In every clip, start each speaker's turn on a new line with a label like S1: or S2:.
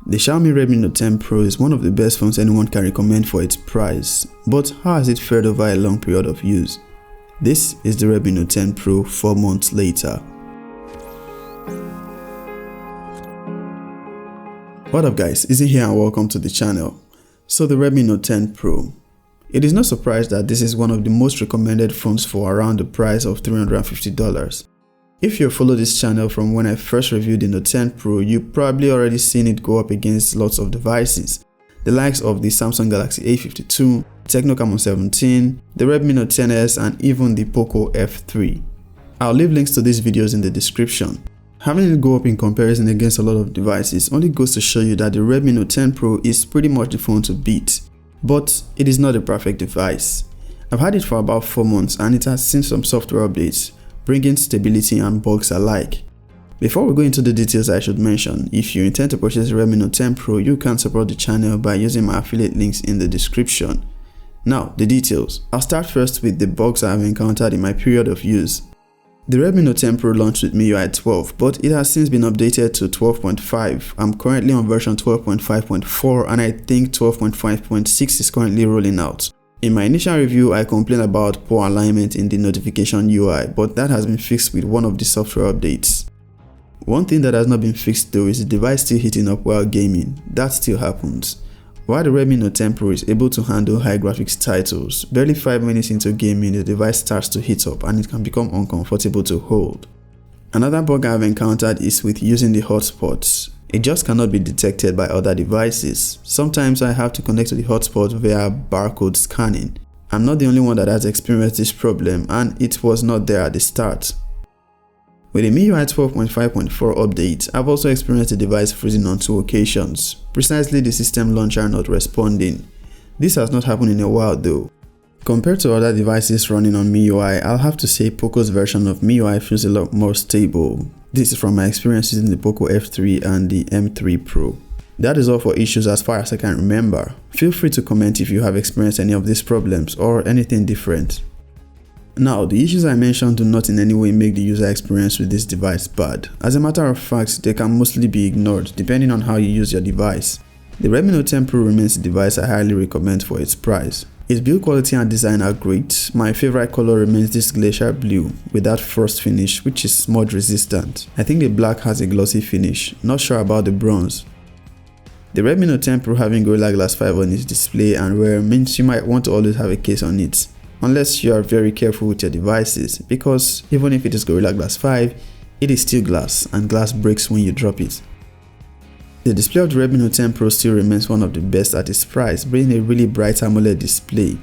S1: The Xiaomi Redmi Note 10 Pro is one of the best phones anyone can recommend for its price, but how has it fared over a long period of use? This is the Redmi Note 10 Pro 4 months later. What up guys, Izzy here and welcome to the channel. So the Redmi Note 10 Pro. It is no surprise that this is one of the most recommended phones for around the price of $350. If you follow this channel from when I first reviewed the Note 10 Pro, you've probably already seen it go up against lots of devices. The likes of the Samsung Galaxy A52, Tecno Camon 17, the Redmi Note 10s and even the Poco F3. I'll leave links to these videos in the description. Having it go up in comparison against a lot of devices only goes to show you that the Redmi Note 10 Pro is pretty much the phone to beat. But it is not a perfect device. I've had it for about 4 months and it has seen some software updates, bringing stability and bugs alike. Before we go into the details, I should mention, if you intend to purchase the Redmi Note 10 Pro, you can support the channel by using my affiliate links in the description. Now, the details. I'll start first with the bugs I have encountered in my period of use. The Redmi Note 10 Pro launched with MIUI 12, but it has since been updated to 12.5. I'm currently on version 12.5.4 and I think 12.5.6 is currently rolling out. In my initial review, I complained about poor alignment in the notification UI, but that has been fixed with one of the software updates. One thing that has not been fixed though is the device still heating up while gaming. That still happens. While the Redmi Note 10 Pro is able to handle high graphics titles, barely 5 minutes into gaming the device starts to heat up and it can become uncomfortable to hold. Another bug I have encountered is with using the hotspots. It just cannot be detected by other devices. Sometimes I have to connect to the hotspot via barcode scanning. I'm not the only one that has experienced this problem and it was not there at the start. With the MIUI 12.5.4 update, I've also experienced the device freezing on 2 occasions, precisely the system launcher not responding. This has not happened in a while though. Compared to other devices running on MIUI, I'll have to say Poco's version of MIUI feels a lot more stable. This is from my experience using the Poco F3 and the M3 Pro. That is all for issues as far as I can remember. Feel free to comment if you have experienced any of these problems or anything different. Now, the issues I mentioned do not in any way make the user experience with this device bad. As a matter of fact, they can mostly be ignored depending on how you use your device. The Redmi Note 10 Pro remains the device I highly recommend for its price. Its build quality and design are great. My favorite color remains this glacier blue with that frost finish which is smudge resistant. I think the black has a glossy finish, not sure about the bronze. The Redmi Note 10 Pro having Gorilla Glass 5 on its display and rear means you might want to always have a case on it, unless you are very careful with your devices, because even if it is Gorilla Glass 5, it is still glass and glass breaks when you drop it. The display of the Redmi Note 10 Pro still remains one of the best at its price, bringing a really bright AMOLED display.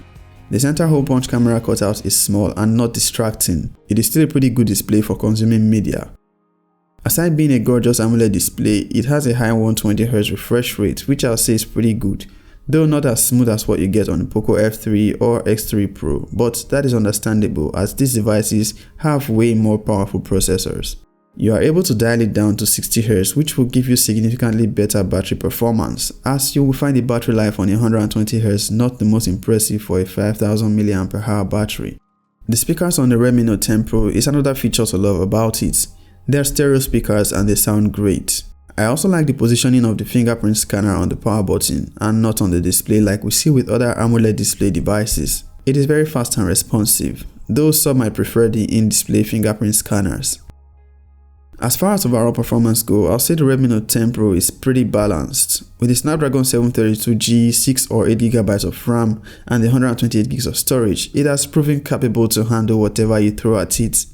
S1: The center hole punch camera cutout is small and not distracting. It is still a pretty good display for consuming media. Aside being a gorgeous AMOLED display, it has a high 120Hz refresh rate, which I'll say is pretty good, though not as smooth as what you get on the Poco F3 or X3 Pro, but that is understandable as these devices have way more powerful processors. You are able to dial it down to 60Hz, which will give you significantly better battery performance, as you will find the battery life on 120Hz not the most impressive for a 5000 mAh battery. The speakers on the Redmi Note 10 Pro is another feature to love about it. They are stereo speakers and they sound great. I also like the positioning of the fingerprint scanner on the power button and not on the display like we see with other AMOLED display devices. It is very fast and responsive, though some might prefer the in-display fingerprint scanners. As far as overall performance go, I'll say the Redmi Note 10 Pro is pretty balanced. With the Snapdragon 732G, 6 or 8GB of RAM and the 128GB of storage, it has proven capable to handle whatever you throw at it.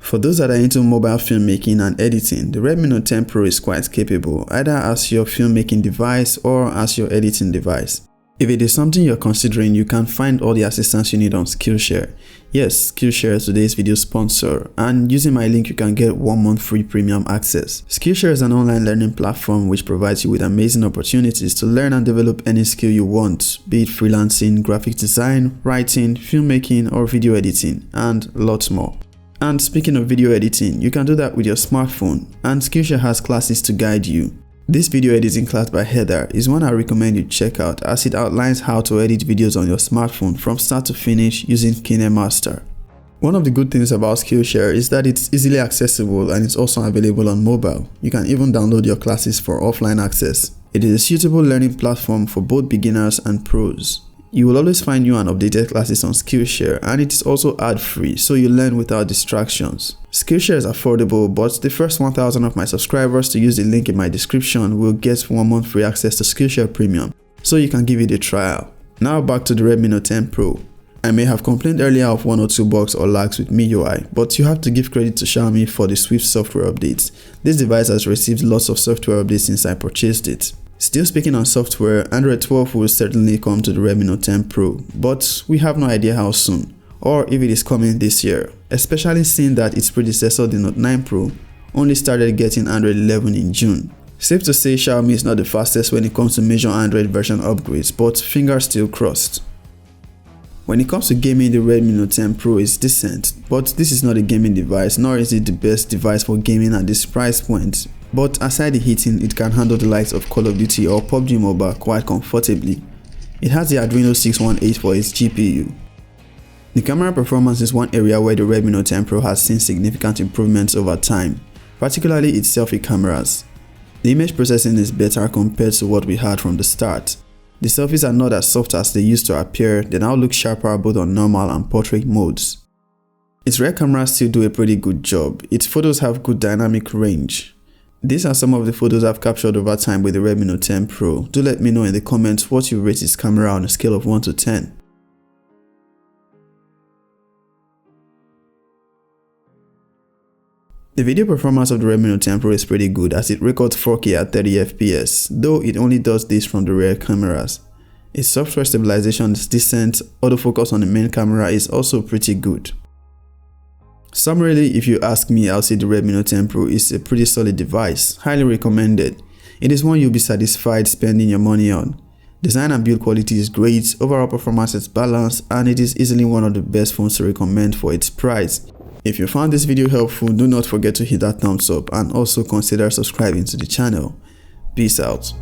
S1: For those that are into mobile filmmaking and editing, the Redmi Note 10 Pro is quite capable, either as your filmmaking device or as your editing device. If it is something you're considering, you can find all the assistance you need on Skillshare. Yes, Skillshare is today's video sponsor, and using my link you can get 1 month free premium access. Skillshare is an online learning platform which provides you with amazing opportunities to learn and develop any skill you want, be it freelancing, graphic design, writing, filmmaking or video editing, and lots more. And speaking of video editing, you can do that with your smartphone, and Skillshare has classes to guide you. This video editing class by Heather is one I recommend you check out as it outlines how to edit videos on your smartphone from start to finish using KineMaster. One of the good things about Skillshare is that it's easily accessible and it's also available on mobile. You can even download your classes for offline access. It is a suitable learning platform for both beginners and pros. You will always find new and updated classes on Skillshare, and it is also ad-free, so you learn without distractions. Skillshare is affordable, but the first 1,000 of my subscribers to use the link in my description will get 1 month free access to Skillshare Premium, so you can give it a trial. Now back to the Redmi Note 10 Pro. I may have complained earlier of 1 or 2 bugs or lags with MIUI, but you have to give credit to Xiaomi for the swift software updates. This device has received lots of software updates since I purchased it. Still speaking on software, Android 12 will certainly come to the Redmi Note 10 Pro, but we have no idea how soon, or if it is coming this year, especially seeing that its predecessor, the Note 9 Pro, only started getting Android 11 in June. Safe to say Xiaomi is not the fastest when it comes to major Android version upgrades, but fingers still crossed. When it comes to gaming, the Redmi Note 10 Pro is decent, but this is not a gaming device, nor is it the best device for gaming at this price point. But aside the heating, it can handle the likes of Call of Duty or PUBG Mobile quite comfortably. It has the Adreno 618 for its GPU. The camera performance is one area where the Redmi Note 10 Pro has seen significant improvements over time, particularly its selfie cameras. The image processing is better compared to what we had from the start. The selfies are not as soft as they used to appear, they now look sharper both on normal and portrait modes. Its rear cameras still do a pretty good job. Its photos have good dynamic range. These are some of the photos I've captured over time with the Redmi Note 10 Pro. Do let me know in the comments what you rate its camera on a scale of 1 to 10. The video performance of the Redmi Note 10 Pro is pretty good as it records 4K at 30 FPS, though it only does this from the rear cameras. Its software stabilization is decent, autofocus on the main camera is also pretty good. Summarily, if you ask me, I'll say the Redmi Note 10 Pro is a pretty solid device, highly recommended. It is one you'll be satisfied spending your money on. Design and build quality is great, overall performance is balanced, and it is easily one of the best phones to recommend for its price. If you found this video helpful, do not forget to hit that thumbs up and also consider subscribing to the channel. Peace out.